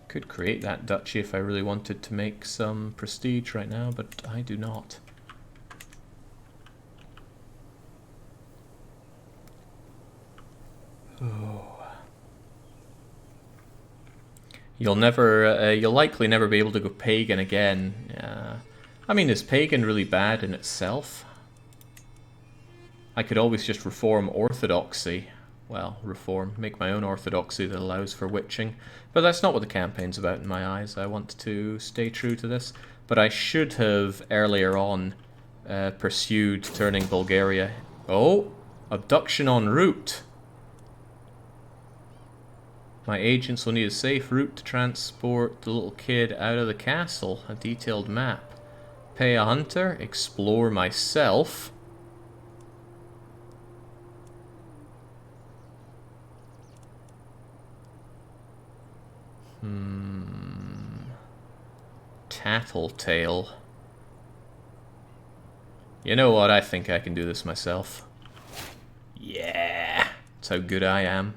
Could create that duchy if I really wanted to make some prestige right now, but I do not. Oh. You'll likely never be able to go pagan again. I mean, is pagan really bad in itself? I could always just reform orthodoxy. Well, make my own orthodoxy that allows for witching. But that's not what the campaign's about in my eyes. I want to stay true to this. But I should have, earlier on, pursued turning Bulgaria. Oh! Abduction en route! My agents will need a safe route to transport the little kid out of the castle. A detailed map. Pay a hunter. Explore myself. Tattletale. You know what? I think I can do this myself. Yeah! That's how good I am.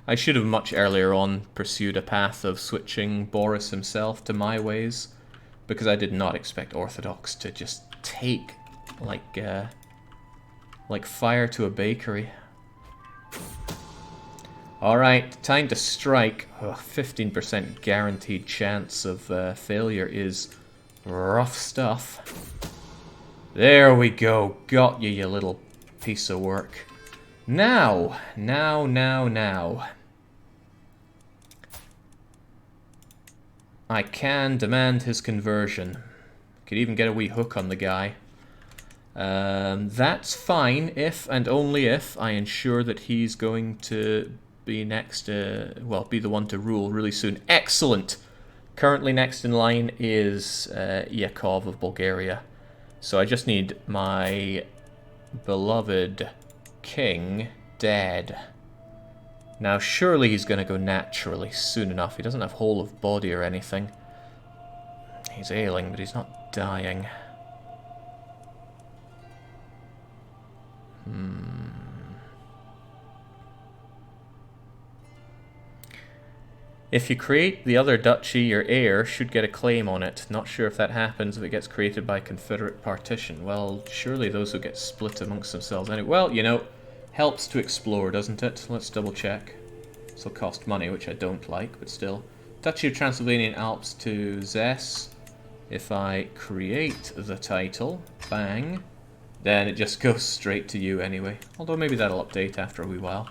I should have much earlier on pursued a path of switching Boris himself to my ways, because I did not expect Orthodox to just take like fire to a bakery. Alright, time to strike. 15% guaranteed chance of failure is rough stuff. There we go. Got you, you little piece of work. Now. I can demand his conversion. Could even get a wee hook on the guy. That's fine if and only if I ensure that he's going to be next, well, be the one to rule really soon. Excellent! Currently next in line is Yakov of Bulgaria. So I just need my beloved king dead. Now surely he's going to go naturally soon enough. He doesn't have whole of body or anything. He's ailing, but he's not dying. If you create the other duchy, your heir should get a claim on it. Not sure if that happens if it gets created by Confederate partition. Well, surely those will get split amongst themselves anyway. Well, you know, helps to explore, doesn't it? Let's double check. This will cost money, which I don't like, but still. Duchy of Transylvanian Alps to Zes. If I create the title, bang, then it just goes straight to you anyway. Although maybe that'll update after a wee while.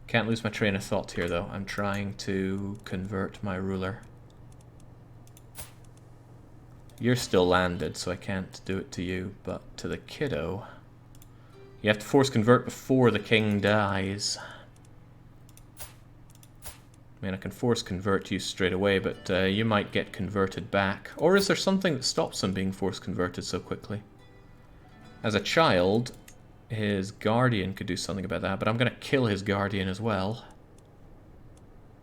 Can't lose my train of thought here, though. I'm trying to convert my ruler. You're still landed, so I can't do it to you, but to the kiddo. You have to force convert before the king dies. I mean, I can force convert you straight away, but you might get converted back. Or is there something that stops him being force converted so quickly? As a child, his guardian could do something about that, but I'm going to kill his guardian as well.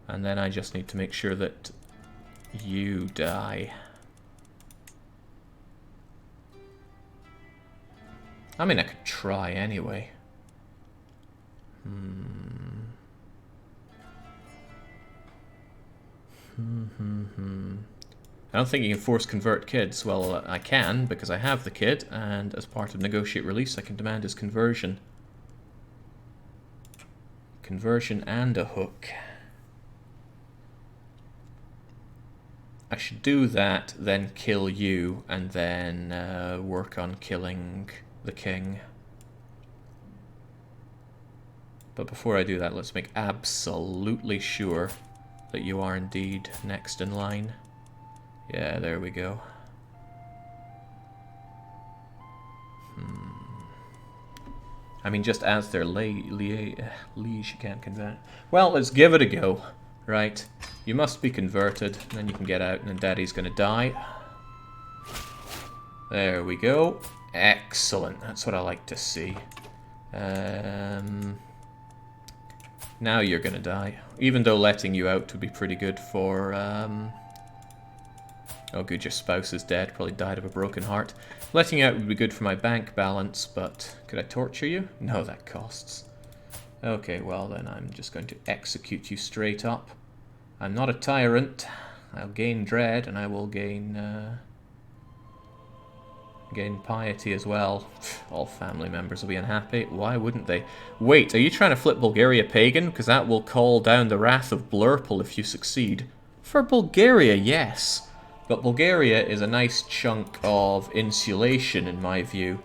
And then I just need to make sure that you die. I mean, I could try anyway. I don't think you can force convert kids. Well, I can, because I have the kid, and as part of negotiate release, I can demand his conversion. Conversion and a hook. I should do that, then kill you, and then work on killing the king. But before I do that, let's make absolutely sure that you are indeed next in line. Yeah, there we go. I mean, just as their liege, you can't convert. Well, let's give it a go. Right, you must be converted, and then you can get out, and then Daddy's gonna die. There we go. Excellent, that's what I like to see. Now you're gonna die. Even though letting you out would be pretty good for, oh good, your spouse is dead, probably died of a broken heart. Letting you out would be good for my bank balance, but could I torture you? No, that costs. Okay, well then I'm just going to execute you straight up. I'm not a tyrant. I'll gain dread, and I will gain gain piety as well. All family members will be unhappy. Why wouldn't they? Wait, are you trying to flip Bulgaria pagan? Because that will call down the wrath of Blurple if you succeed. For Bulgaria, yes. But Bulgaria is a nice chunk of insulation, in my view,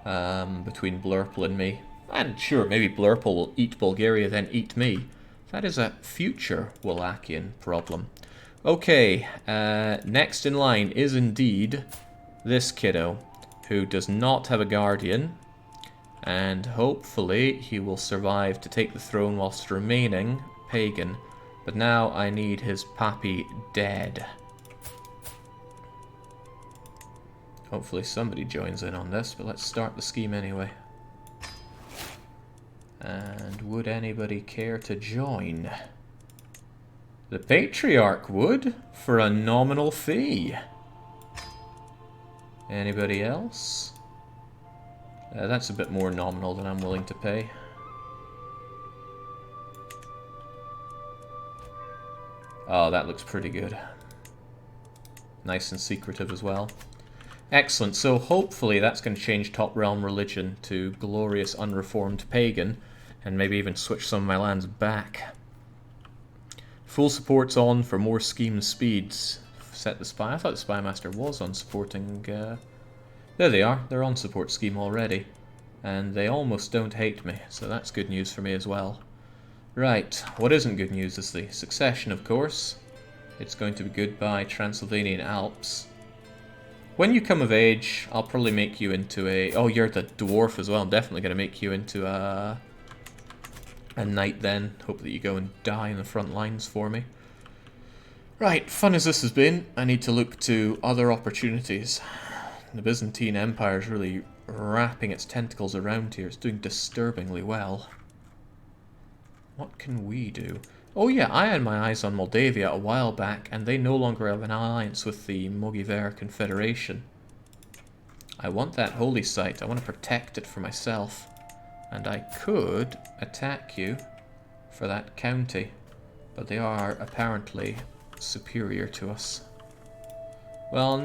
between Blurple and me. And sure, maybe Blurple will eat Bulgaria, then eat me. That is a future Wallachian problem. Okay, next in line is indeed this kiddo, who does not have a guardian, and hopefully he will survive to take the throne whilst remaining pagan. But now I need his pappy dead. Hopefully somebody joins in on this, but let's start the scheme anyway. And would anybody care to join? The Patriarch would, for a nominal fee. Anybody else? That's a bit more nominal than I'm willing to pay. Oh, that looks pretty good. Nice and secretive as well. Excellent, so hopefully that's going to change Top Realm religion to glorious unreformed pagan, and maybe even switch some of my lands back. Full support's on for more scheme speeds. Set the spy. I thought the Spy Master was on supporting. There they are. They're on support scheme already. And they almost don't hate me, so that's good news for me as well. Right, what isn't good news is the succession, of course. It's going to be goodbye Transylvanian Alps. When you come of age, I'll probably make you into a... Oh, you're the dwarf as well. I'm definitely going to make you into a knight then. Hope that you go and die in the front lines for me. Right, fun as this has been, I need to look to other opportunities. The Byzantine Empire is really wrapping its tentacles around here. It's doing disturbingly well. What can we do? Oh yeah, I had my eyes on Moldavia a while back, and they no longer have an alliance with the Mogiver Confederation. I want that holy site. I want to protect it for myself. And I could attack you for that county, but they are apparently superior to us. Well,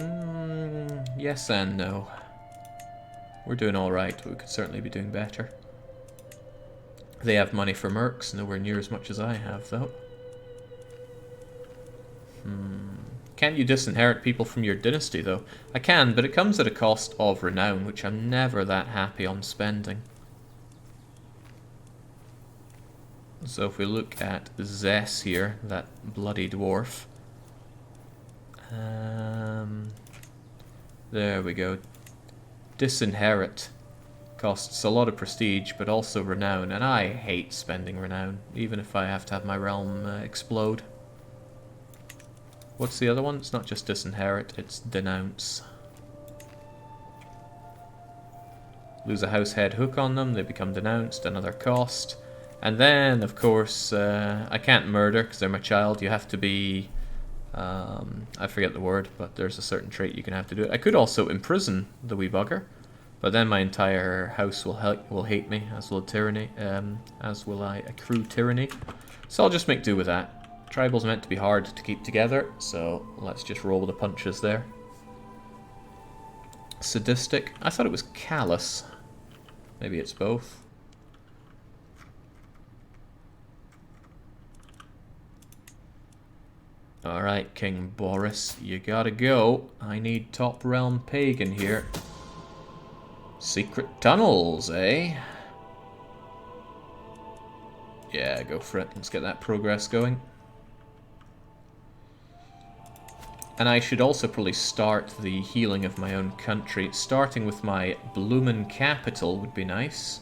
yes and no. We're doing alright, but we could certainly be doing better. They have money for mercs, nowhere near as much as I have, though. Can't you disinherit people from your dynasty, though? I can, but it comes at a cost of renown, which I'm never that happy on spending. So if we look at Zess here, that bloody dwarf. There we go. Disinherit. Costs a lot of prestige, but also renown, and I hate spending renown, even if I have to have my realm explode. What's the other one? It's not just disinherit, it's denounce. Lose a house head hook on them, they become denounced, another cost. And then, of course, I can't murder because they're my child. You have to be... I forget the word, but there's a certain trait you can have to do it. I could also imprison the wee bugger, but then my entire house will hate me, as will tyranny, as will I accrue tyranny. So I'll just make do with that. Tribal's meant to be hard to keep together, so let's just roll with the punches there. Sadistic. I thought it was callous. Maybe it's both. Alright, King Boris, you gotta go. I need top realm pagan here. Secret tunnels, eh? Yeah, go for it. Let's get that progress going. And I should also probably start the healing of my own country. Starting with my bloomin' capital would be nice.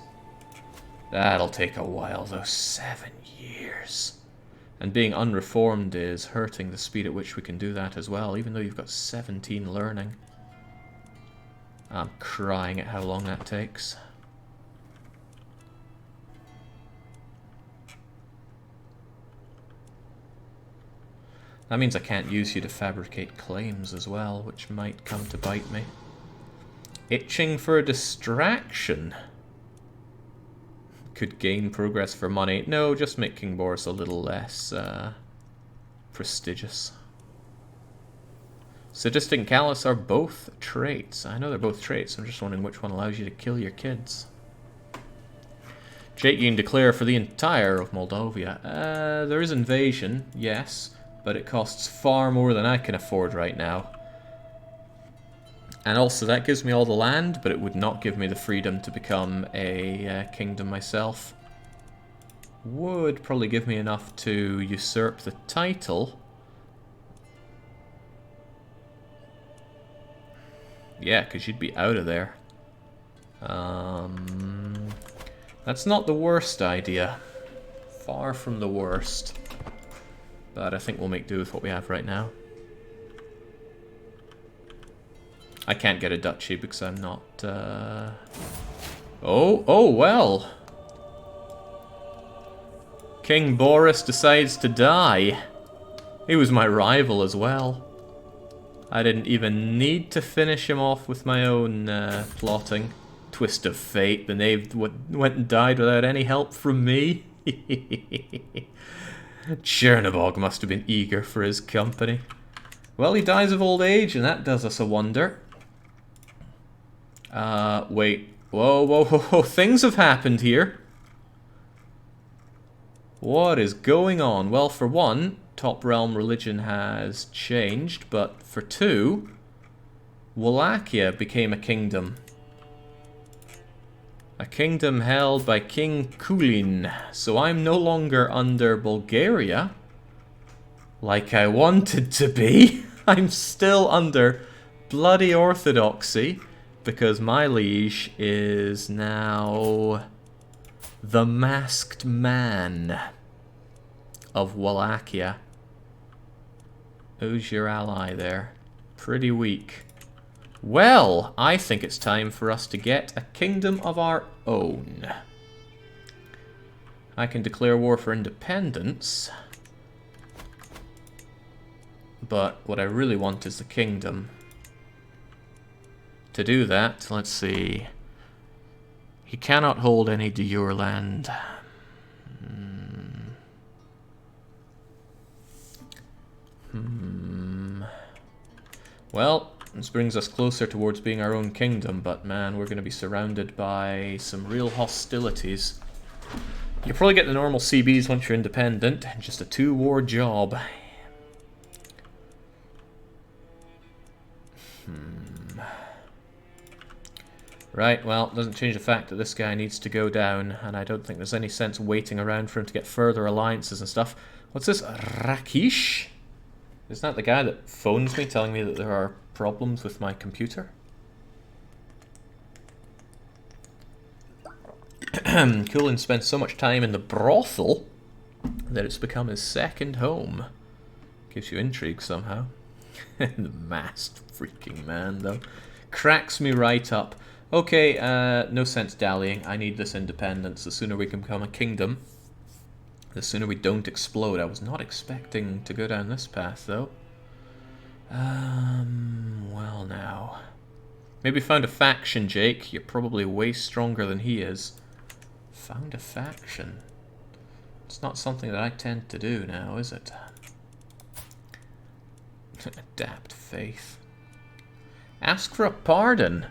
That'll take a while though, 7 years. And being unreformed is hurting the speed at which we can do that as well, even though you've got 17 learning. I'm crying at how long that takes. That means I can't use you to fabricate claims as well, which might come to bite me. Itching for a distraction. Could gain progress for money. No, just make King Boris a little less Prestigious. Sadistic and callous are both traits. I know they're both traits. I'm just wondering which one allows you to kill your kids. Jake, you can declare for the entire of Moldavia. There is invasion, yes, but it costs far more than I can afford right now. And also, that gives me all the land, but it would not give me the freedom to become a kingdom myself. Would probably give me enough to usurp the title. Yeah, because you'd be out of there. That's not the worst idea. Far from the worst. But I think we'll make do with what we have right now. I can't get a duchy because I'm not... Oh, well. King Boris decides to die. He was my rival as well. I didn't even need to finish him off with my own plotting. Twist of fate, the knave went and died without any help from me. Chernobog must have been eager for his company. Well, he dies of old age, and that does us a wonder. Wait. Whoa, things have happened here. What is going on? Well, for one, top realm religion has changed, but for two, Wallachia became a kingdom. A kingdom held by King Kulin. So I'm no longer under Bulgaria, like I wanted to be. I'm still under bloody orthodoxy, because my liege is now the masked man of Wallachia. Who's your ally there? Pretty weak. Well, I think it's time for us to get a kingdom of our own. I can declare war for independence. But what I really want is the kingdom. To do that, let's see. He cannot hold any de jure land. Well, this brings us closer towards being our own kingdom, but man, we're going to be surrounded by some real hostilities. You'll probably get the normal CBs once you're independent, just a 2-war job. Right, well, it doesn't change the fact that this guy needs to go down, and I don't think there's any sense waiting around for him to get further alliances and stuff. What's this? Rakish? Isn't that the guy that phones me telling me that there are problems with my computer? Kulin spent so much time in the brothel that it's become his second home. Gives you intrigue somehow. The masked freaking man, though. Cracks me right up. Okay, no sense dallying. I need this independence. The sooner we can become a kingdom, the sooner we don't explode. I was not expecting to go down this path, though. Well now. Maybe found a faction, Jake. You're probably way stronger than he is. Found a faction. It's not something that I tend to do now, is it? Adapt faith. Ask for a pardon.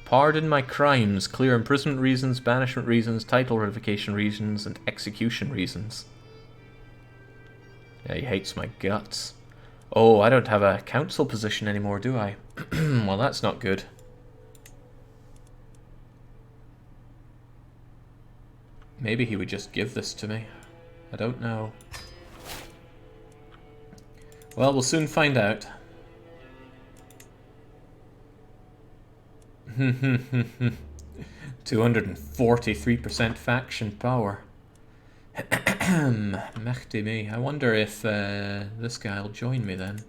Pardon my crimes, clear imprisonment reasons, banishment reasons, title revocation reasons, and execution reasons. Yeah, he hates my guts. Oh, I don't have a council position anymore, do I? Well, that's not good. Maybe he would just give this to me. I don't know. Well, we'll soon find out. 243% faction power. Mechty me. I wonder if this guy will join me then.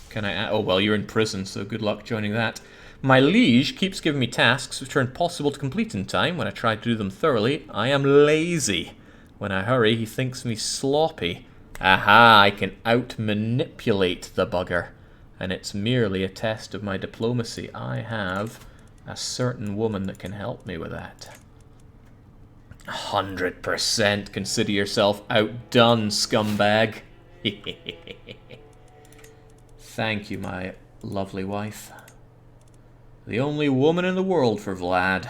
Can I... Oh, well, you're in prison, so good luck joining that. My liege keeps giving me tasks which are impossible to complete in time. When I try to do them thoroughly, I am lazy. When I hurry, he thinks me sloppy. Aha, I can out-manipulate the bugger. And it's merely a test of my diplomacy. I have a certain woman that can help me with that. 100%. Consider yourself outdone, scumbag. Thank you, my lovely wife. The only woman in the world for Vlad.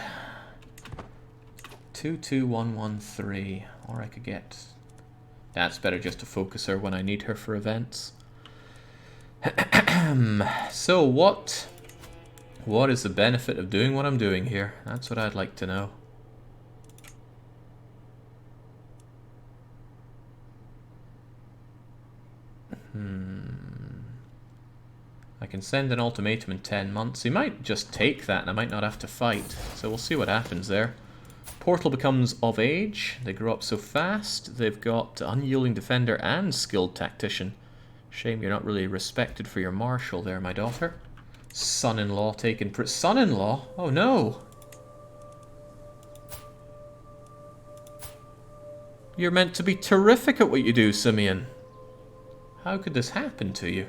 22113. Or I could get... That's better just to focus her when I need her for events. So what is the benefit of doing what I'm doing here? That's what I'd like to know. I can send an ultimatum in 10 months. He might just take that and I might not have to fight. So we'll see what happens there. Portal becomes of age. They grow up so fast. They've got unyielding defender and skilled tactician. Shame you're not really respected for your martial there, my daughter. Son-in-law taken... Son-in-law? Oh no! You're meant to be terrific at what you do, Simeon. How could this happen to you?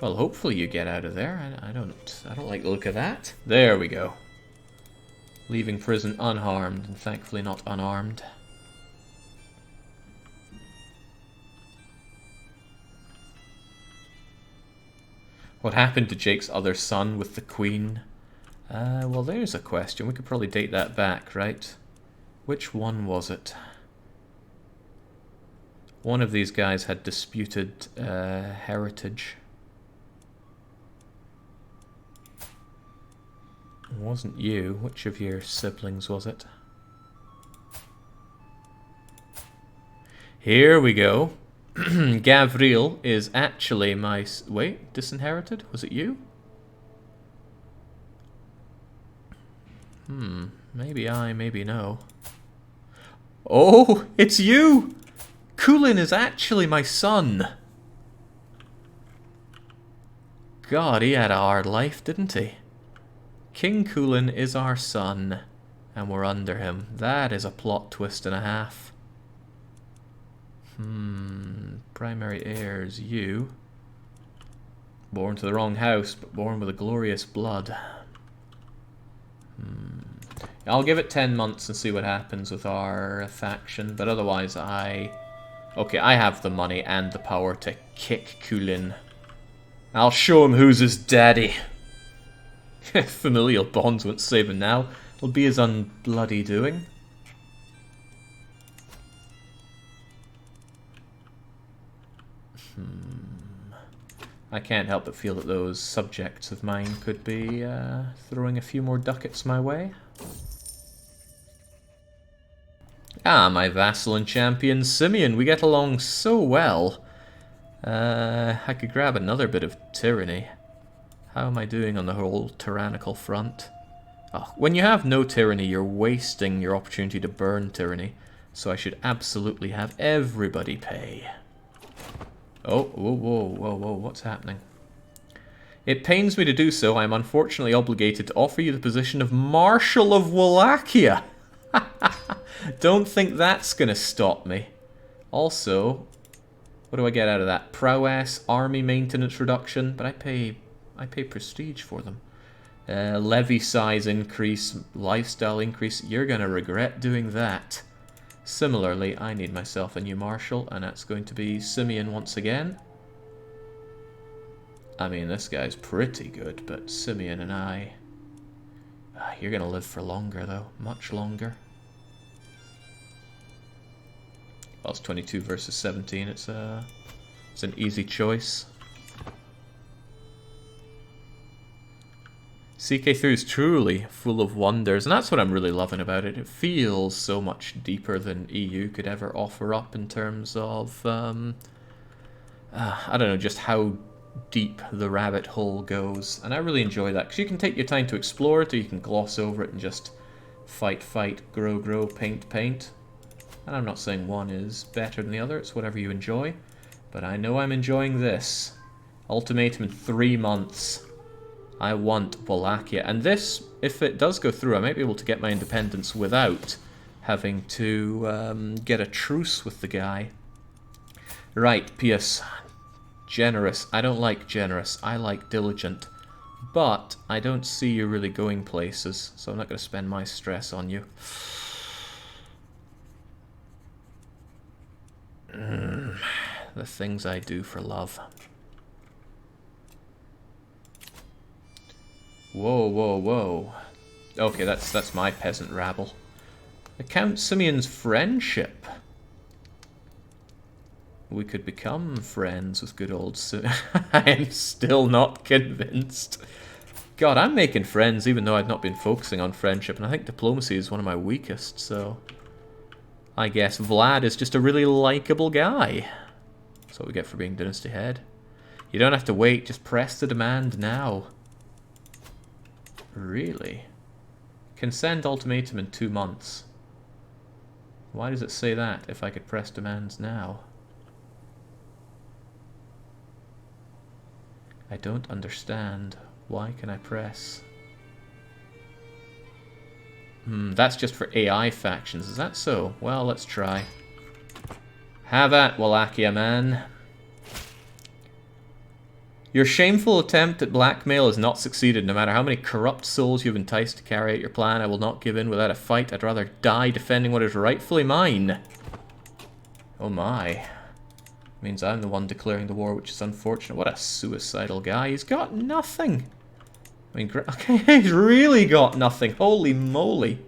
Well, hopefully you get out of there. I don't like the look of that. There we go. Leaving prison unharmed, and thankfully not unarmed. What happened to Jake's other son with the Queen? Well, there's a question. We could probably date that back, right? Which one was it? One of these guys had disputed heritage. It wasn't you. Which of your siblings was it? Here we go. Gavril is actually my... Wait, disinherited? Was it you? Maybe I, maybe no. Oh, it's you! Kulin is actually my son. God, he had a hard life, didn't he? King Kulin is our son, and we're under him. That is a plot twist and a half. Primary heirs, you. Born to the wrong house, but born with a glorious blood. I'll give it 10 months and see what happens with our faction, but otherwise Okay, I have the money and the power to kick Kulin. I'll show him who's his daddy. Familial bonds won't save him now. It'll be his unbloody doing. I can't help but feel that those subjects of mine could be throwing a few more ducats my way. Ah, my vassal and champion Simeon, we get along so well. I could grab another bit of tyranny. How am I doing on the whole tyrannical front? Oh, when you have no tyranny, you're wasting your opportunity to burn tyranny. So I should absolutely have everybody pay. Oh, whoa, whoa, whoa, whoa, what's happening? It pains me to do so. I am unfortunately obligated to offer you the position of Marshal of Wallachia. Don't think that's going to stop me. Also, what do I get out of that? Prowess, army maintenance reduction, but I pay prestige for them. Levy size increase, lifestyle increase. You're going to regret doing that. Similarly, I need myself a new marshal, and that's going to be Simeon once again. I mean, this guy's pretty good, but Simeon and I... you're going to live for longer, though. Much longer. Well, it's 22 versus 17. It's an easy choice. CK3 is truly full of wonders, and that's what I'm really loving about it. It feels so much deeper than EU could ever offer up in terms of, I don't know, just how deep the rabbit hole goes. And I really enjoy that, because you can take your time to explore it, or you can gloss over it and just fight, fight, grow, grow, paint, paint. And I'm not saying one is better than the other, it's whatever you enjoy. But I know I'm enjoying this. Ultimatum in 3 months. I want Wallachia. And this, if it does go through, I might be able to get my independence without having to get a truce with the guy. Right, Pius. Generous. I don't like generous. I like diligent. But I don't see you really going places, so I'm not going to spend my stress on you. the things I do for love. Whoa, whoa, whoa. Okay, that's my peasant rabble. Count Simeon's friendship. We could become friends with good old Simeon. I am still not convinced. God, I'm making friends even though I've not been focusing on friendship, and I think diplomacy is one of my weakest, so... I guess Vlad is just a really likable guy. That's what we get for being Dynasty Head. You don't have to wait, just press the demand now. Really? Can send ultimatum in 2 months. Why does it say that if I could press demands now? I don't understand. Why can I press? That's just for AI factions. Is that so? Well, let's try. Have at, Wallachia, man. Your shameful attempt at blackmail has not succeeded. No matter how many corrupt souls you've enticed to carry out your plan, I will not give in without a fight. I'd rather die defending what is rightfully mine. Oh my. Means I'm the one declaring the war, which is unfortunate. What a suicidal guy. He's got nothing. I mean, okay, he's really got nothing. Holy moly.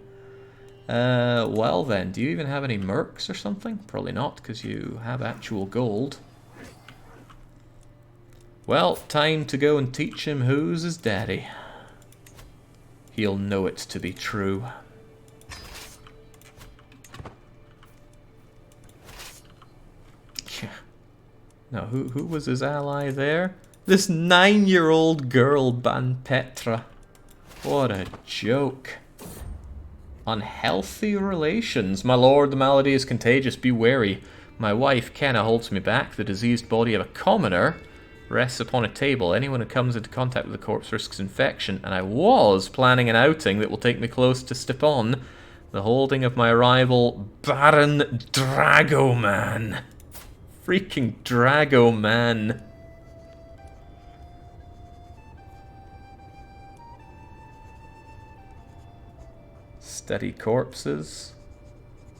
Well then, do you even have any mercs or something? Probably not, because you have actual gold. Well, time to go and teach him who's his daddy. He'll know it to be true. Now, who was his ally there? This 9-year-old girl, Ban Petra. What a joke. Unhealthy relations. My lord, the malady is contagious. Be wary. My wife, Kenna, holds me back. The diseased body of a commoner rests upon a table. Anyone who comes into contact with the corpse risks infection. And I was planning an outing that will take me close to Stepan. The holding of my rival, Baron Dragoman. Freaking Dragoman. Steady corpses.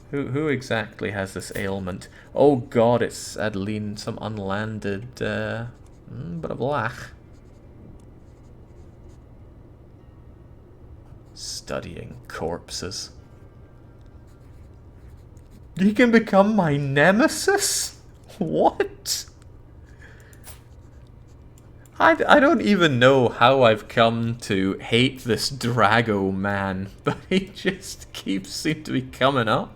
Who exactly has this ailment? Oh god, it's Adeline, some unlanded, but a Vlach. Studying corpses. He can become my nemesis? What? I don't even know how I've come to hate this Drago man, but he just seems to be coming up.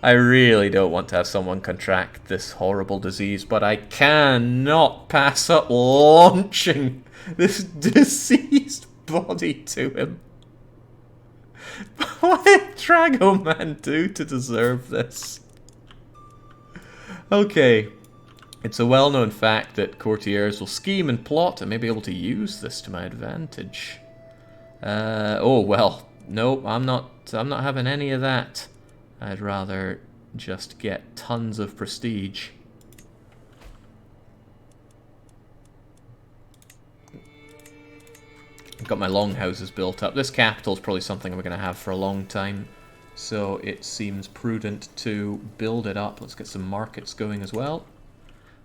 I really don't want to have someone contract this horrible disease, but I cannot pass up launching this deceased body to him. What did Drago man do to deserve this? Okay. It's a well-known fact that courtiers will scheme and plot and may be able to use this to my advantage. Oh well, nope, I'm not having any of that. I'd rather just get tons of prestige. I've got my longhouses built up. This capital is probably something we're going to have for a long time, so it seems prudent to build it up. Let's get some markets going as well.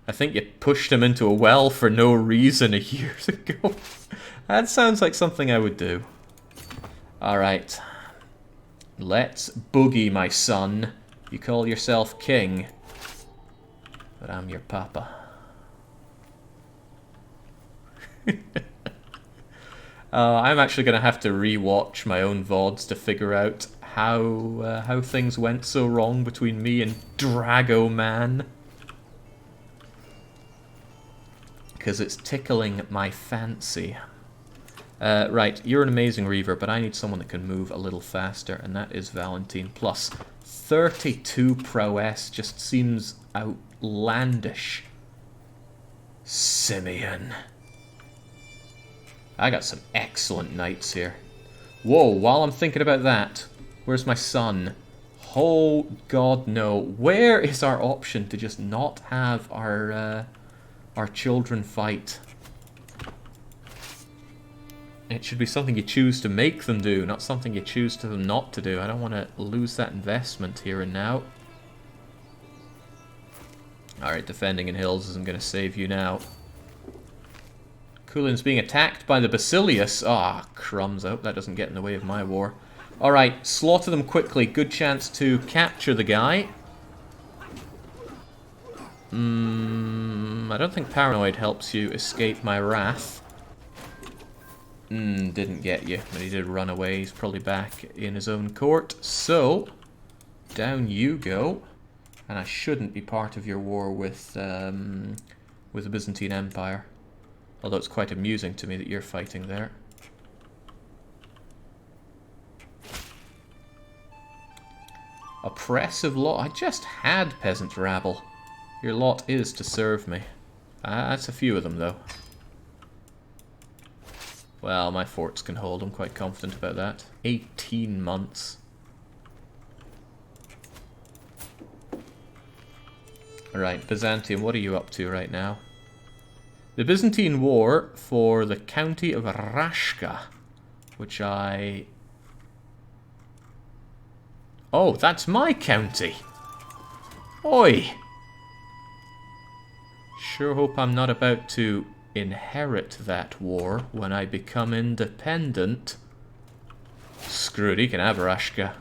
I think you pushed him into a well for no reason years ago. That sounds like something I would do. Alright. Let's boogie, my son. You call yourself king, but I'm your papa. I'm actually going to have to re-watch my own VODs to figure out how things went so wrong between me and Drago Man. Because it's tickling my fancy. Right, you're an amazing Reaver, but I need someone that can move a little faster, and that is Valentine. Plus, 32 prowess just seems outlandish. Simeon. I got some excellent knights here. Whoa, while I'm thinking about that, where's my son? Oh, God, no. Where is our option to just not have our children fight? It should be something you choose to make them do, not something you choose to them not to do. I don't want to lose that investment here and now. Alright, defending in hills isn't going to save you now. Kulin's being attacked by the Basilius. Ah, crumbs. I hope that doesn't get in the way of my war. Alright, slaughter them quickly. Good chance to capture the guy. I don't think Paranoid helps you escape my wrath. Didn't get you, but he did run away. He's probably back in his own court. So, down you go. And I shouldn't be part of your war with the Byzantine Empire. Although it's quite amusing to me that you're fighting there. Oppressive law. I just had peasant rabble. Your lot is to serve me. That's a few of them, though. Well, my forts can hold. I'm quite confident about that. 18 months. Alright, Byzantium, what are you up to right now? The Byzantine War for the county of Arashka, which I... Oh, that's my county! Oi! Sure hope I'm not about to inherit that war when I become independent. Screw it, he can have Arashka.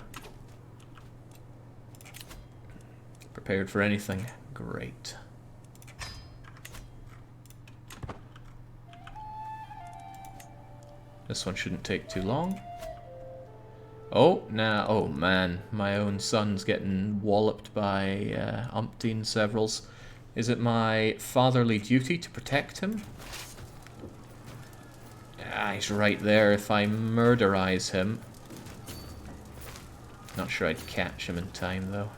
Prepared for anything. Great. This one shouldn't take too long. Oh, now, oh man, my own son's getting walloped by umpteen severals. Is it my fatherly duty to protect him? Ah, he's right there. If I murderize him... Not sure I'd catch him in time, though.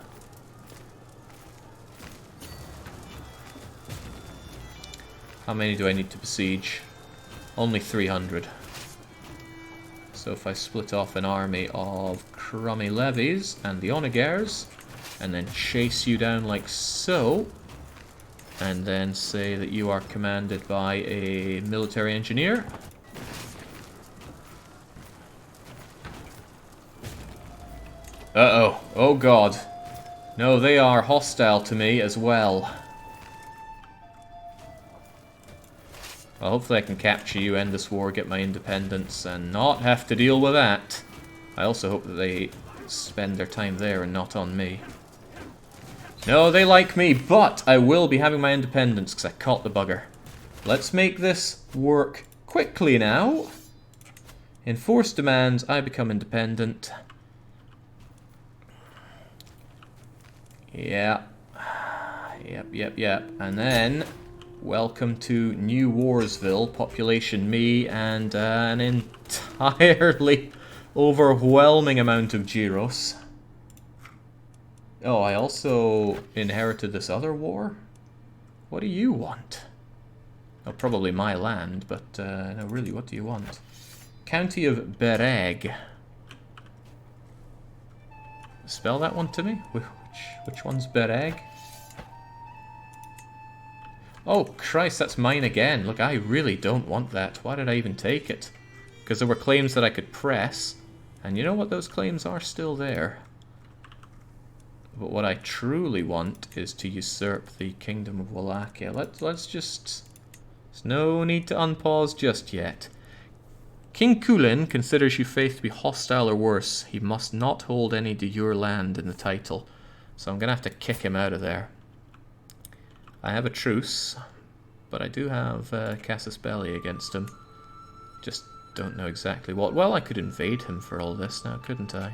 How many do I need to besiege? Only 300. So if I split off an army of crummy levies and the onagers, and then chase you down like so, and then say that you are commanded by a military engineer. Uh-oh. Oh god. No, they are hostile to me as well. Well, hopefully I can capture you, end this war, get my independence, and not have to deal with that. I also hope that they spend their time there and not on me. No, they like me, but I will be having my independence because I caught the bugger. Let's make this work quickly now. Enforce demands, I become independent. Yeah. Yep. And then... Welcome to New Warsville, population me, and an entirely overwhelming amount of gyros. Oh, I also inherited this other war? What do you want? Oh, probably my land, but no, really, what do you want? County of Bereg. Spell that one to me? Which one's Bereg? Oh, Christ, that's mine again. Look, I really don't want that. Why did I even take it? Because there were claims that I could press. And you know what? Those claims are still there. But what I truly want is to usurp the Kingdom of Wallachia. Let's just... There's no need to unpause just yet. King Kulin considers you faith to be hostile or worse. He must not hold any de jure land in the title. So I'm going to have to kick him out of there. I have a truce, but I do have Casus Belli against him. Just don't know exactly what. Well, I could invade him for all this now, couldn't I?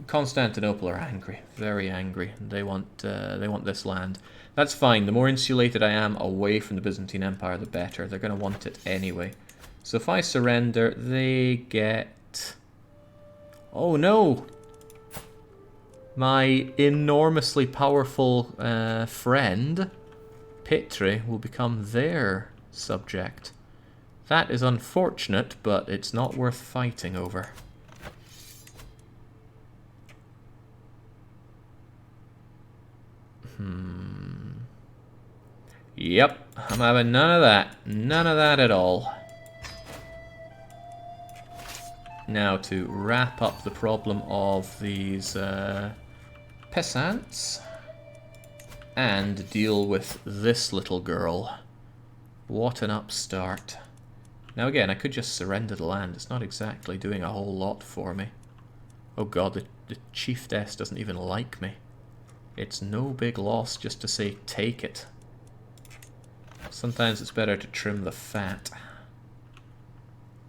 Constantinople are angry, very angry. They want this land. That's fine. The more insulated I am away from the Byzantine Empire, the better. They're going to want it anyway. So if I surrender, they get... Oh no! My enormously powerful friend, Petri, will become their subject. That is unfortunate, but it's not worth fighting over. Yep, I'm having none of that. None of that at all. Now to wrap up the problem of these peasants. and deal with this little girl. What an upstart. Now again, I could just surrender the land. It's not exactly doing a whole lot for me. Oh god, the chiefess doesn't even like me. It's no big loss just to say take it. Sometimes it's better to trim the fat.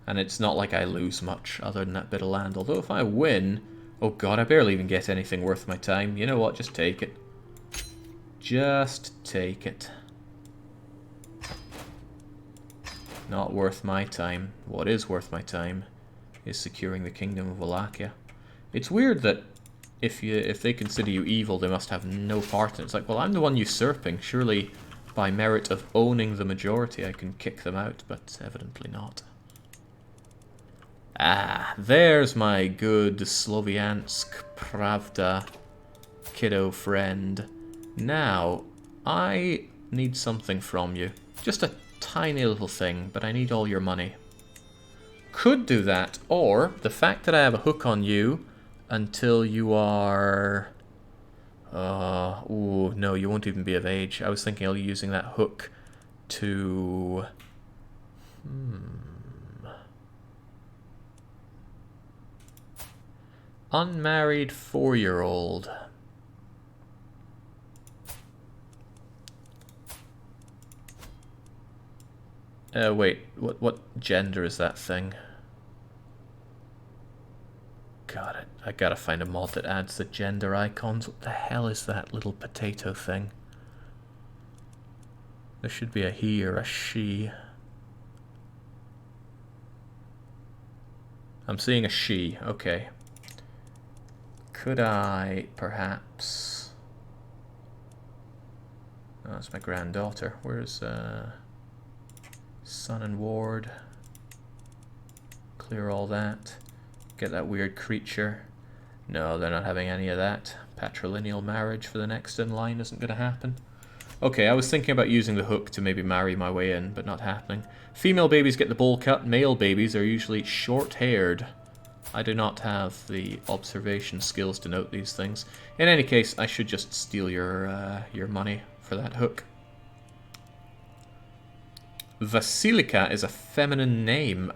And it's not like I lose much other than that bit of land. Although if I win... Oh god, I barely even get anything worth my time. You know what, just take it. Just take it. Not worth my time. What is worth my time is securing the kingdom of Wallachia. It's weird that if they consider you evil, they must have no part in it. It's like, well, I'm the one usurping. Surely, by merit of owning the majority, I can kick them out, but evidently not. Ah, there's my good Sloviansk Pravda kiddo friend. Now, I need something from you. Just a tiny little thing, but I need all your money. Could do that, or the fact that I have a hook on you until you are... ooh, no, you won't even be of age. I was thinking of using that hook to... Unmarried 4-year-old. Wait, what gender is that thing? God, I gotta find a mod that adds the gender icons. What the hell is that little potato thing? There should be a he or a she. I'm seeing a she, okay. Could I, perhaps... Oh, that's my granddaughter. Where's, son and ward? Clear all that. Get that weird creature. No, they're not having any of that. Patrilineal marriage for the next in line isn't going to happen. Okay, I was thinking about using the hook to maybe marry my way in, but not happening. Female babies get the bowl cut. Male babies are usually short-haired. I do not have the observation skills to note these things. In any case, I should just steal your money for that hook. Vasilika is a feminine name.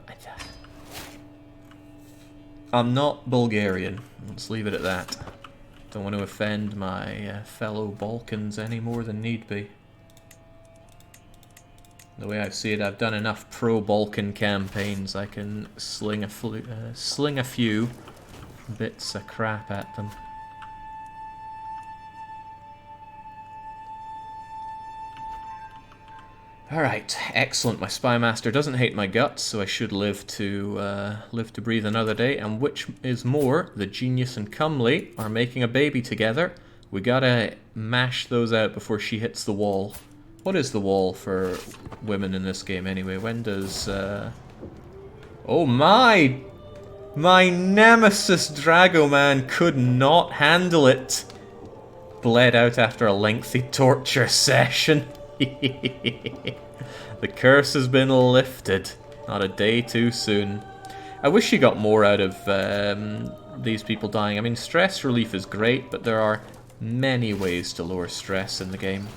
I'm not Bulgarian. Let's leave it at that. Don't want to offend my fellow Balkans any more than need be. The way I see it, I've done enough pro-Balkan campaigns. I can sling a few bits of crap at them. Alright, excellent. My spy master doesn't hate my guts, so I should live to breathe another day. And which is more, the genius and comely are making a baby together. We gotta mash those out before she hits the wall. What is the wall for women in this game anyway? When does... Oh my! My nemesis Dragoman could not handle it. Bled out after a lengthy torture session. The curse has been lifted. Not a day too soon. I wish you got more out of these people dying. I mean, stress relief is great, but there are many ways to lower stress in the game.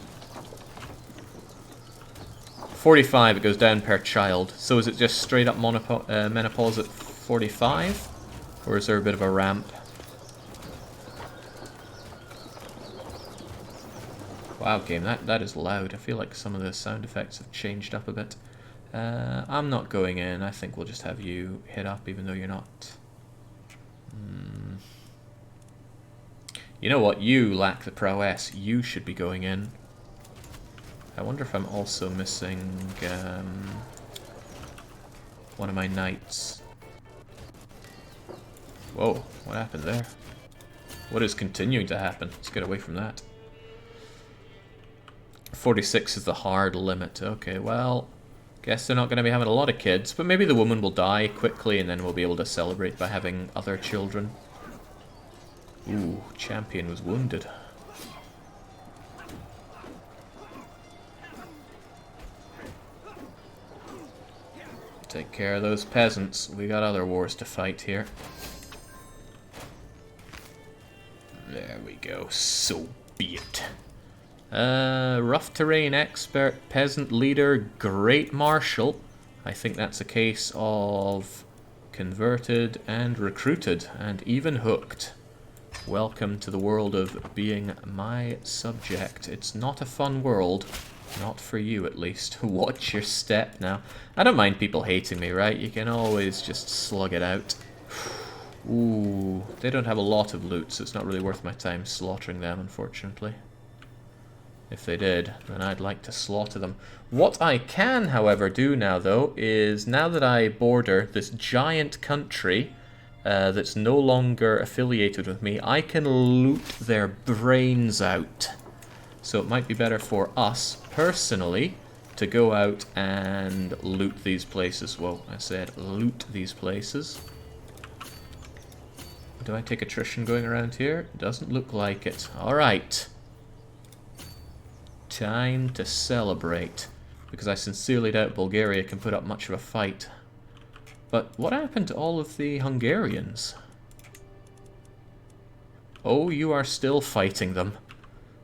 45, it goes down per child. So is it just straight up menopause at 45? Or is there a bit of a ramp? Wow, game, that is loud. I feel like some of the sound effects have changed up a bit. I'm not going in. I think we'll just have you hit up, even though you're not. You know what? You lack the prowess. You should be going in. I wonder if I'm also missing one of my knights. Whoa, what happened there? What is continuing to happen? Let's get away from that. 46 is the hard limit. Okay, well, guess they're not going to be having a lot of kids, but maybe the woman will die quickly and then we'll be able to celebrate by having other children. Ooh, champion was wounded. Take care of those peasants. We got other wars to fight here. There we go. So be it. Rough terrain expert, peasant leader, great marshal. I think that's a case of converted and recruited and even hooked. Welcome to the world of being my subject. It's not a fun world. Not for you, at least. Watch your step now. I don't mind people hating me, right? You can always just slug it out. Ooh, they don't have a lot of loot, so it's not really worth my time slaughtering them, unfortunately. If they did, then I'd like to slaughter them. What I can, however, do now, though, is now that I border this giant country that's no longer affiliated with me, I can loot their brains out. So it might be better for us, personally, to go out and loot these places. Whoa, I said loot these places. Do I take attrition going around here? Doesn't look like it. Alright. Time to celebrate. Because I sincerely doubt Bulgaria can put up much of a fight. But what happened to all of the Hungarians? Oh, you are still fighting them.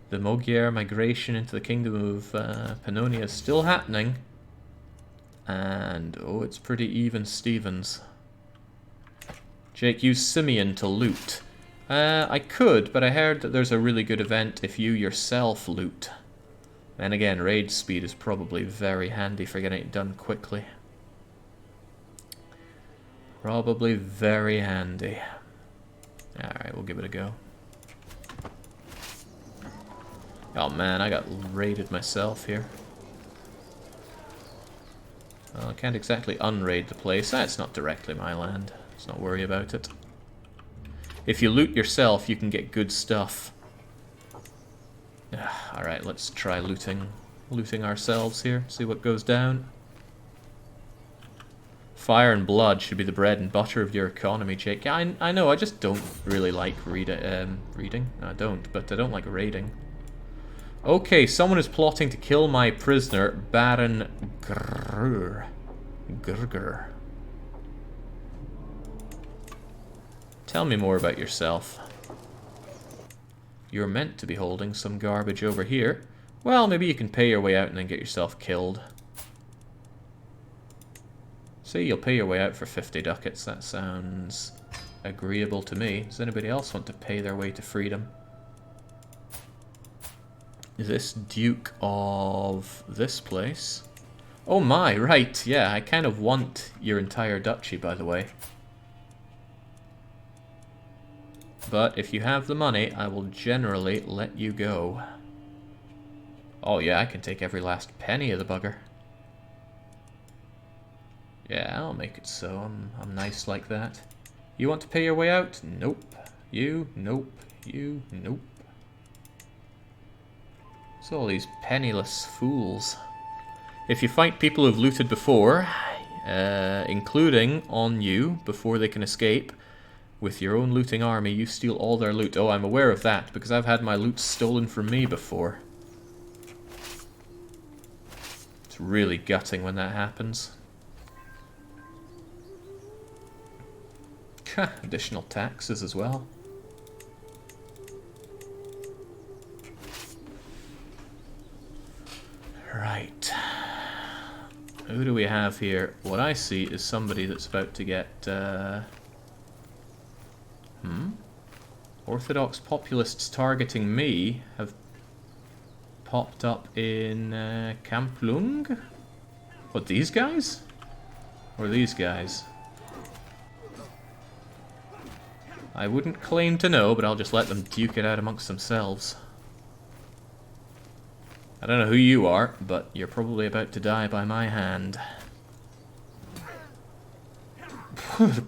The Magyar migration into the kingdom of Pannonia is still happening. And, oh, it's pretty even Stevens. Jake, use Simeon to loot. I could, but I heard that there's a really good event if you yourself loot. And again, raid speed is probably very handy for getting it done quickly. Probably very handy. Alright, we'll give it a go. Oh man, I got raided myself here. Well, I can't exactly unraid the place. That's not directly my land. Let's not worry about it. If you loot yourself, you can get good stuff. Alright, let's try looting ourselves here. See what goes down. Fire and blood should be the bread and butter of your economy, Jake. Yeah, I know, I just don't really like reading. No, I don't, but I don't like raiding. Okay, someone is plotting to kill my prisoner, Baron Grrr. Grrr. Tell me more about yourself. You're meant to be holding some garbage over here. Well, maybe you can pay your way out and then get yourself killed. See, you'll pay your way out for 50 ducats. That sounds agreeable to me. Does anybody else want to pay their way to freedom? Is this Duke of this place? Oh my, right, yeah, I kind of want your entire duchy, by the way. But if you have the money, I will generally let you go. Oh yeah, I can take every last penny of the bugger. Yeah, I'll make it so. I'm nice like that. You want to pay your way out? Nope. You? Nope. You? Nope. It's all these penniless fools. If you fight people who've looted before, including on you, before they can escape, with your own looting army, you steal all their loot. Oh, I'm aware of that, because I've had my loot stolen from me before. It's really gutting when that happens. Additional taxes as well. Right. Who do we have here? What I see is somebody that's about to get... Orthodox populists targeting me have popped up in Kamplung? What, these guys? Or these guys? I wouldn't claim to know, but I'll just let them duke it out amongst themselves. I don't know who you are, but you're probably about to die by my hand.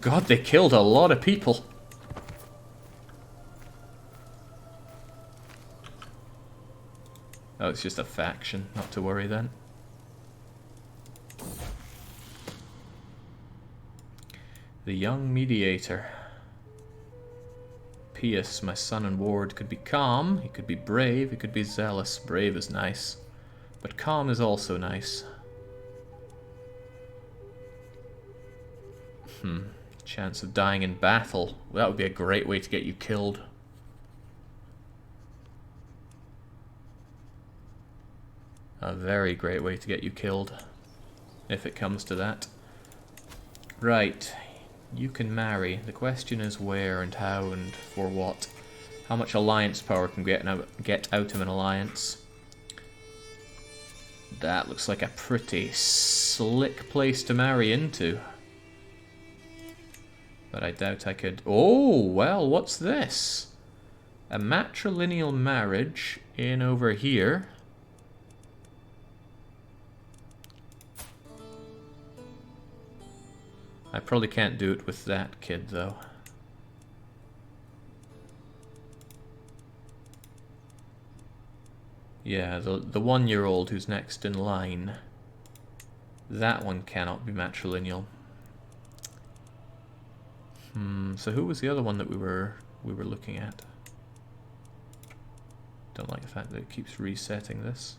God, they killed a lot of people. Oh, it's just a faction, not to worry then. The young mediator. Pius, my son and ward, could be calm, he could be brave, he could be zealous. Brave is nice, but calm is also nice. Chance of dying in battle. Well, that would be a great way to get you killed. A very great way to get you killed, if it comes to that. Right, you can marry. The question is where and how and for what. How much alliance power can get out of an alliance. That looks like a pretty slick place to marry into. But I doubt I could... Oh, well, what's this? A matrilineal marriage in over here. I probably can't do it with that kid, though. Yeah, the 1-year-old who's next in line. That one cannot be matrilineal. So who was the other one that we were looking at? Don't like the fact that it keeps resetting this.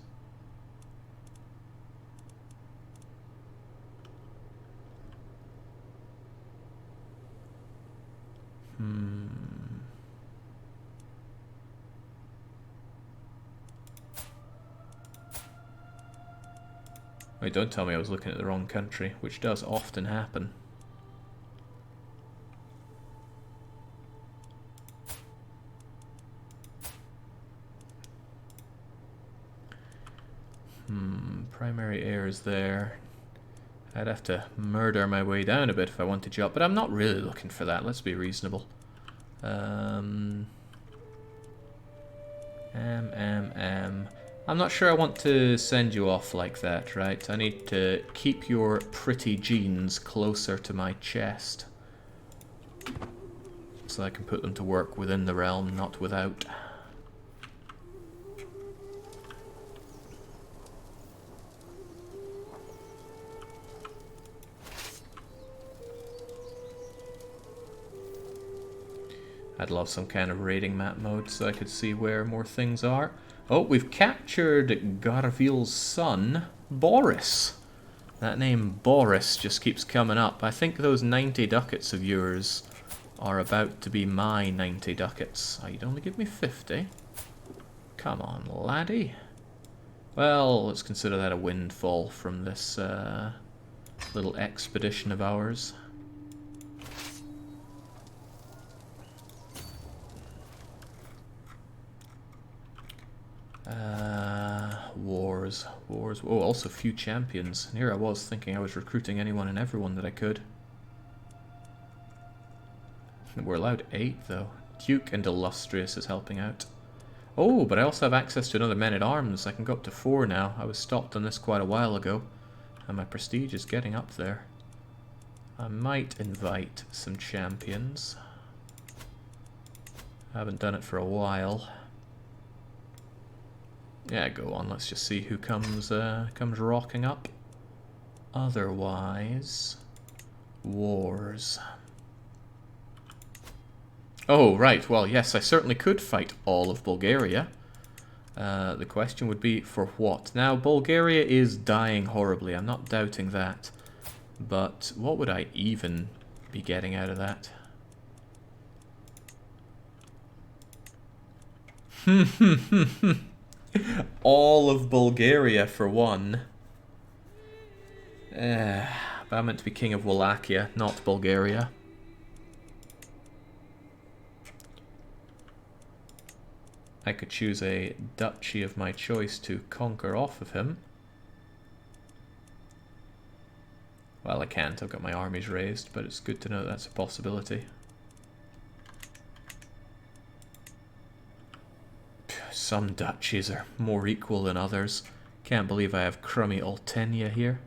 Wait, don't tell me I was looking at the wrong country, which does often happen. Primary heirs there. I'd have to murder my way down a bit if I wanted you up, but I'm not really looking for that, let's be reasonable. I'm not sure I want to send you off like that, right? I need to keep your pretty genes closer to my chest. So I can put them to work within the realm, not without. I'd love some kind of raiding map mode so I could see where more things are. Oh, we've captured Garvil's son, Boris. That name Boris just keeps coming up. I think those 90 ducats of yours are about to be my 90 ducats. Oh, you'd only give me 50? Come on, laddie. Well, let's consider that a windfall from this little expedition of ours. Wars. Oh, also few champions. And here I was thinking I was recruiting anyone and everyone that I could. We're allowed 8 though. Duke and Illustrious is helping out. Oh, but I also have access to another men-at-arms. I can go up to 4 now. I was stopped on this quite a while ago. And my prestige is getting up there. I might invite some champions. I haven't done it for a while. Yeah, go on. Let's just see who comes rocking up. Otherwise, wars. Oh, right. Well, yes, I certainly could fight all of Bulgaria. The question would be for what? Now, Bulgaria is dying horribly. I'm not doubting that. But what would I even be getting out of that? All of Bulgaria for one. But I'm meant to be king of Wallachia, not Bulgaria. I could choose a duchy of my choice to conquer off of him. Well, I can't. I've got my armies raised, but it's good to know that's a possibility. Some duchies are more equal than others. Can't believe I have crummy Oltenia here.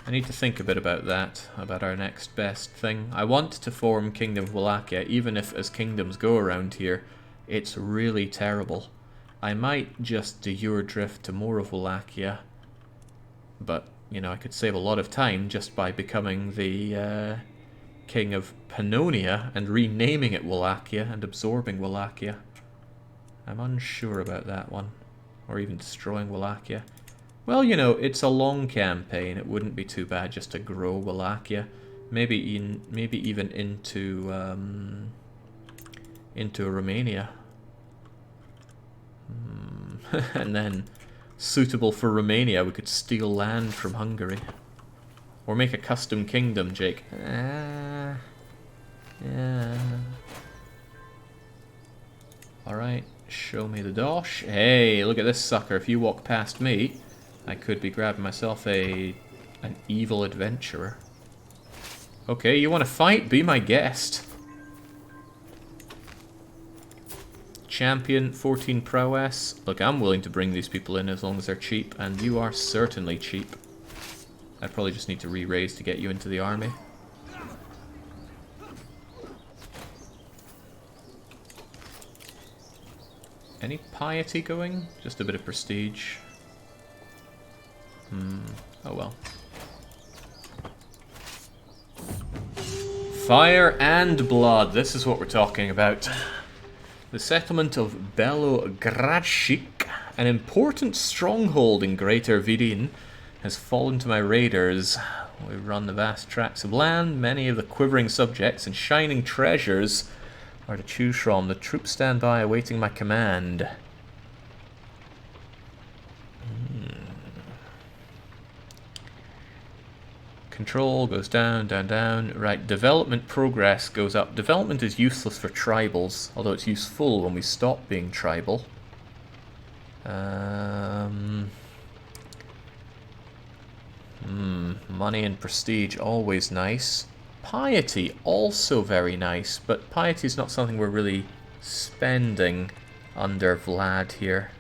I need to think a bit about that, about our next best thing. I want to form Kingdom of Wallachia, even if as kingdoms go around here, it's really terrible. I might just de jure drift to more of Wallachia, but, you know, I could save a lot of time just by becoming the King of Pannonia and renaming it Wallachia and absorbing Wallachia. I'm unsure about that one. Or even destroying Wallachia. Well, you know, it's a long campaign. It wouldn't be too bad just to grow Wallachia. Maybe even into into Romania. And then, suitable for Romania, we could steal land from Hungary. Or make a custom kingdom, Jake. Yeah. Alright, show me the dosh. Hey, look at this sucker. If you walk past me, I could be grabbing myself an evil adventurer. Okay, you want to fight? Be my guest. Champion, 14 prowess. Look, I'm willing to bring these people in as long as they're cheap, and you are certainly cheap. I probably just need to re-raise to get you into the army. Any piety going? Just a bit of prestige. Oh well. Fire and blood. This is what we're talking about. The settlement of Belogradshik, an important stronghold in Greater Vidin, has fallen to my raiders. We run the vast tracts of land. Many of the quivering subjects and shining treasures are to choose from. The troops stand by awaiting my command. Control goes down, down, down. Right, development progress goes up. Development is useless for tribals, although it's useful when we stop being tribal. Money and prestige, always nice. Piety, also very nice, but piety is not something we're really spending under Vlad here.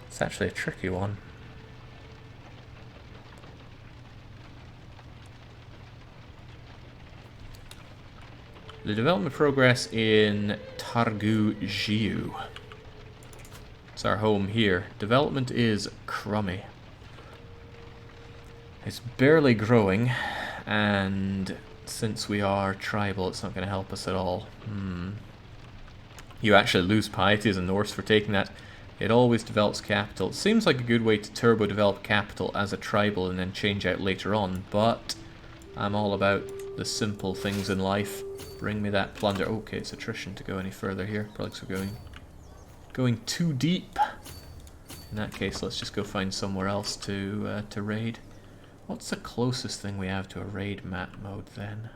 It's actually a tricky one. The development progress in Targu Jiu. It's our home here. Development is crummy. It's barely growing, and since we are tribal, it's not going to help us at all. You actually lose piety as a Norse for taking that. It always develops capital. It seems like a good way to turbo develop capital as a tribal and then change out later on, but I'm all about the simple things in life. Bring me that plunder. Okay, it's attrition to go any further here. Probably because we're going too deep. In that case, let's just go find somewhere else to raid. What's the closest thing we have to a raid map mode then?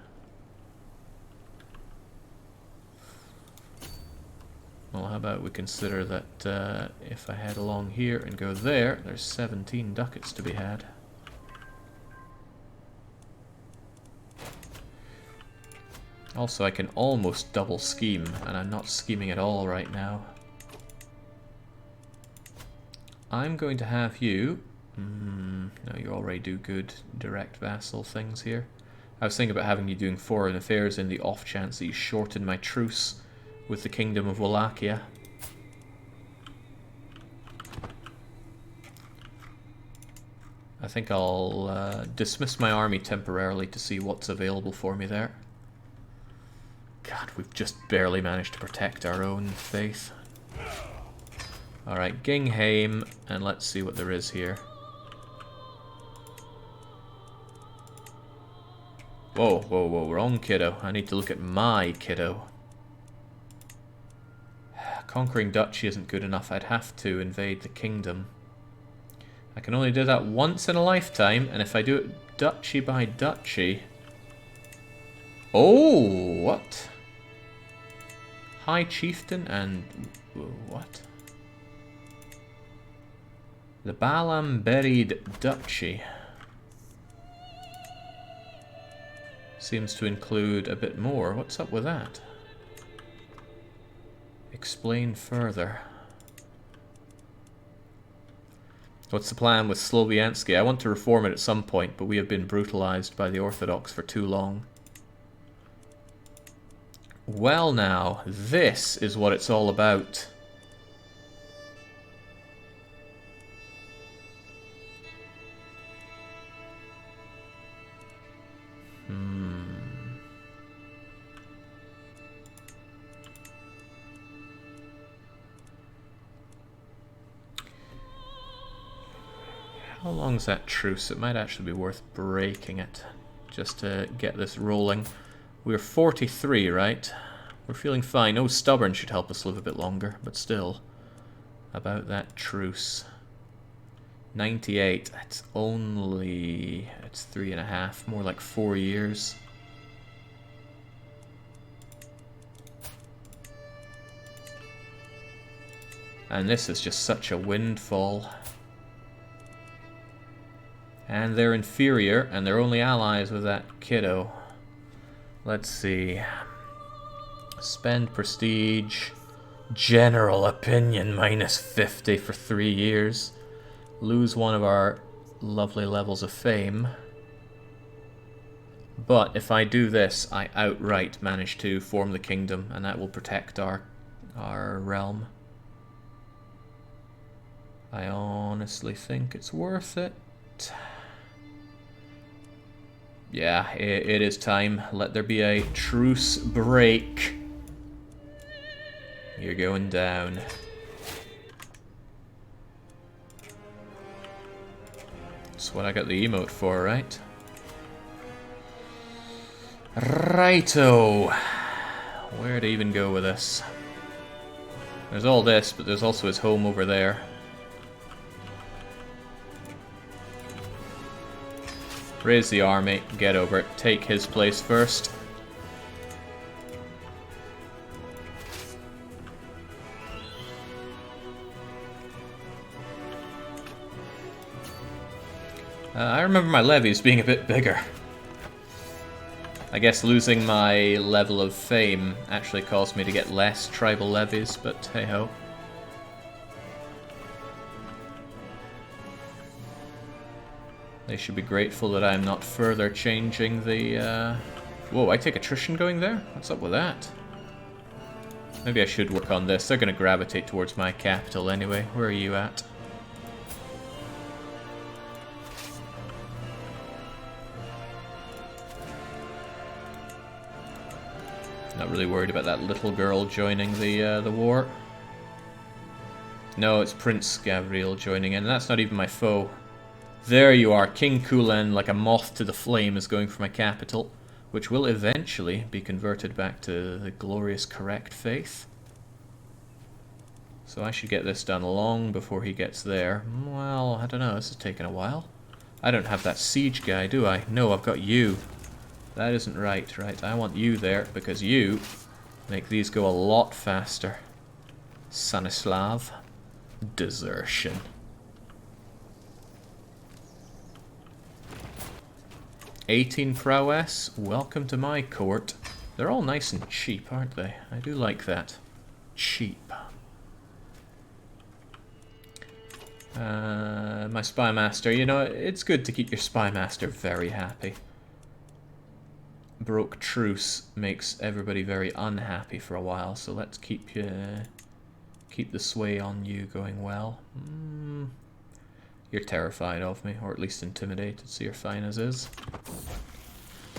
Well, how about we consider that if I head along here and go there, there's 17 ducats to be had. Also, I can almost double scheme, and I'm not scheming at all right now. I'm going to have you... no, you already do good direct vassal things here. I was thinking about having you doing foreign affairs in the off chance that you shorten my truce with the Kingdom of Wallachia. I think I'll dismiss my army temporarily to see what's available for me there. God, we've just barely managed to protect our own faith. Alright, Gingheim, and let's see what there is here. Whoa, whoa, whoa, wrong kiddo. I need to look at my kiddo. Conquering duchy isn't good enough. I'd have to invade the kingdom. I can only do that once in a lifetime, and if I do it duchy by duchy... Oh, what? High Chieftain and... what? The Balam Buried Duchy. Seems to include a bit more. What's up with that? Explain further. What's the plan with Sloviansky? I want to reform it at some point, but we have been brutalized by the Orthodox for too long. Well now, this is what it's all about. How long is that truce? It might actually be worth breaking it, just to get this rolling. We're 43, right? We're feeling fine. Oh, stubborn should help us live a bit longer, but still. About that truce. 98. That's only... It's 3.5. More like 4 years. And this is just such a windfall. And they're inferior, and they're only allies with that kiddo. Let's see. Spend prestige. General opinion minus 50 for 3 years. Lose one of our lovely levels of fame. But if I do this, I outright manage to form the kingdom, and that will protect our realm. I honestly think it's worth it. Yeah, it is time. Let there be a truce break. You're going down. That's what I got the emote for, right? Righto. Where to even go with this? There's all this, but there's also his home over there. Raise the army, get over it, take his place first. I remember my levies being a bit bigger. I guess losing my level of fame actually caused me to get less tribal levies, but hey ho. They should be grateful that I'm not further changing the... Whoa, I take attrition going there? What's up with that? Maybe I should work on this. They're going to gravitate towards my capital anyway. Where are you at? Not really worried about that little girl joining the war. No, it's Prince Gabriel joining in. That's not even my foe. There you are, King Kulen, like a moth to the flame, is going for my capital, which will eventually be converted back to the glorious correct faith. So I should get this done long before he gets there. Well, I don't know, this is taking a while. I don't have that siege guy, do I? No, I've got you. That isn't right, right? I want you there, because you make these go a lot faster. Stanislav. Desertion. '18 prowess, welcome to my court. They're all nice and cheap, aren't they? I do like that. Cheap. My spy master, you know, it's good to keep your spy master very happy. Broke truce makes everybody very unhappy for a while, so let's keep the sway on you going well. You're terrified of me, or at least intimidated, so you're fine as is.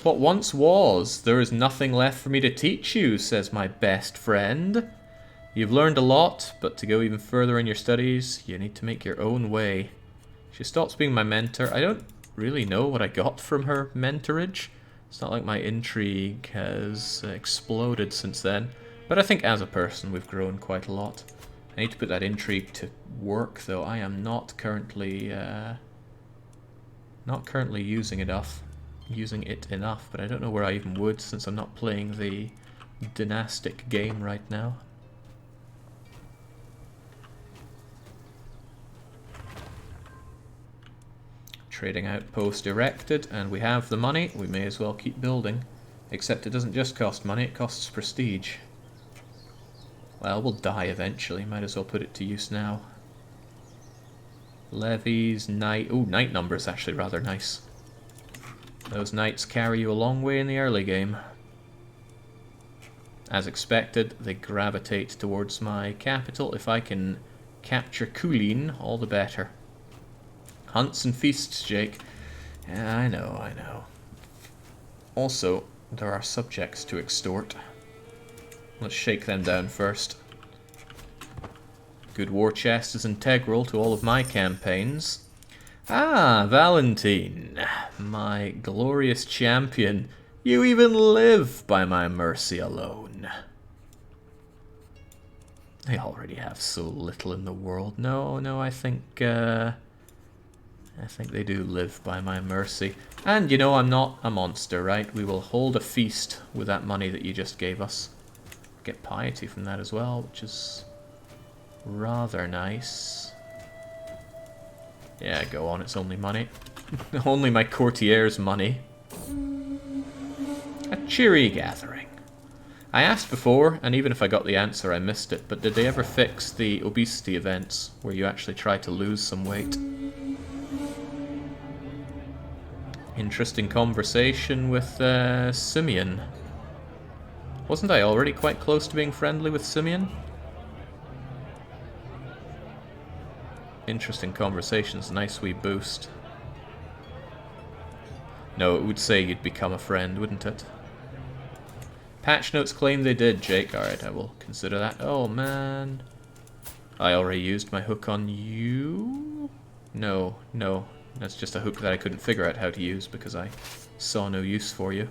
What once was, there is nothing left for me to teach you, says my best friend. You've learned a lot, but to go even further in your studies, you need to make your own way. She stops being my mentor. I don't really know what I got from her mentorage. It's not like my intrigue has exploded since then, but I think as a person we've grown quite a lot. I need to put that intrigue to work, though. I am not currently using it enough, but I don't know where I even would, since I'm not playing the dynastic game right now. Trading outpost erected, and we have the money. We may as well keep building. Except it doesn't just cost money, it costs prestige. Well, we'll die eventually. Might as well put it to use now. Levies, knight... Ooh, knight number is actually rather nice. Those knights carry you a long way in the early game. As expected, they gravitate towards my capital. If I can capture Kulin, all the better. Hunts and feasts, Jake. Yeah, I know, I know. Also, there are subjects to extort. Let's shake them down first. Good war chest is integral to all of my campaigns. Ah, Valentine, my glorious champion. You even live by my mercy alone. They already have so little in the world. No, no, I think they do live by my mercy. And, you know, I'm not a monster, right? We will hold a feast with that money that you just gave us. Get piety from that as well, which is rather nice. Yeah, go on, it's only money. Only my courtier's money. A cheery gathering. I asked before, and even if I got the answer, I missed it, but did they ever fix the obesity events where you actually try to lose some weight? Interesting conversation with Simeon. Wasn't I already quite close to being friendly with Simeon? Interesting conversations, nice wee boost. No, it would say you'd become a friend, wouldn't it? Patch notes claim they did, Jake. Alright, I will consider that. Oh, man. I already used my hook on you? No, no. That's just a hook that I couldn't figure out how to use because I saw no use for you.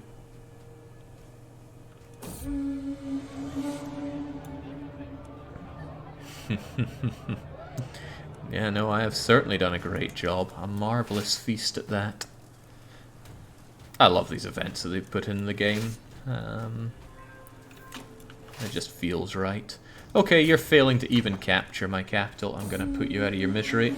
Yeah, no, I have certainly done a great job. A marvellous feast at that. I love these events that they've put in the game. It just feels right. Okay, you're failing to even capture my capital. I'm going to put you out of your misery.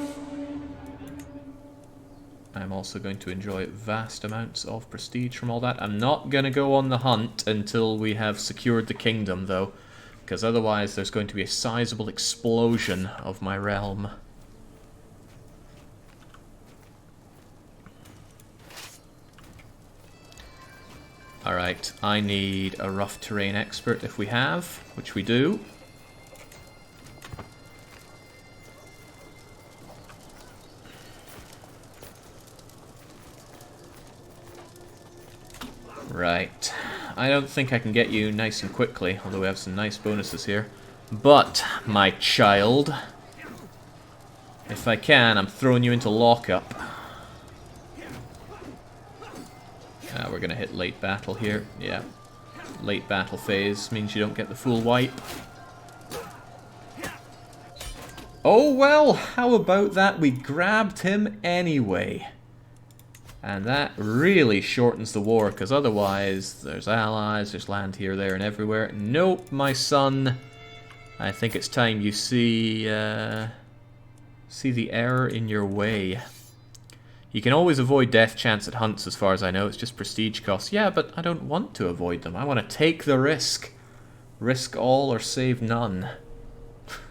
I'm also going to enjoy vast amounts of prestige from all that. I'm not going to go on the hunt until we have secured the kingdom, though, because otherwise there's going to be a sizable explosion of my realm. Alright, I need a rough terrain expert if we have, which we do. Right, I don't think I can get you nice and quickly, although we have some nice bonuses here. But, my child, if I can, I'm throwing you into lockup. We're going to hit late battle here. Yeah. Late battle phase means you don't get the full wipe. Oh well, how about that? We grabbed him anyway. And that really shortens the war, because otherwise there's allies, there's land here, there, and everywhere. Nope, my son. I think it's time you see the error in your way. You can always avoid death chance at hunts as far as I know, it's just prestige costs. Yeah, but I don't want to avoid them. I want to take the risk. Risk all or save none.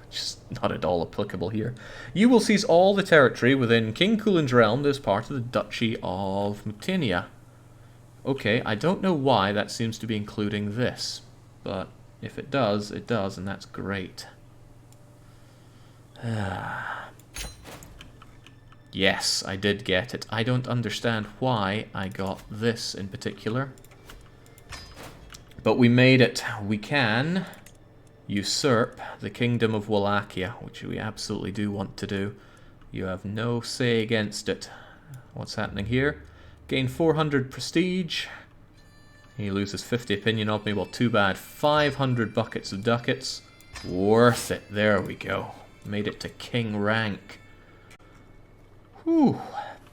Just not at all applicable here. You will seize all the territory within King Kulin's realm that is part of the Duchy of Mutina. Okay, I don't know why that seems to be including this, but if it does, and that's great. Yes, I did get it. I don't understand why I got this in particular. But we made it. We can usurp the Kingdom of Wallachia, which we absolutely do want to do. You have no say against it. What's happening here? Gain 400 prestige. He loses 50 opinion of me. Well, too bad. 500 buckets of ducats. Worth it. There we go. Made it to king rank. Whew.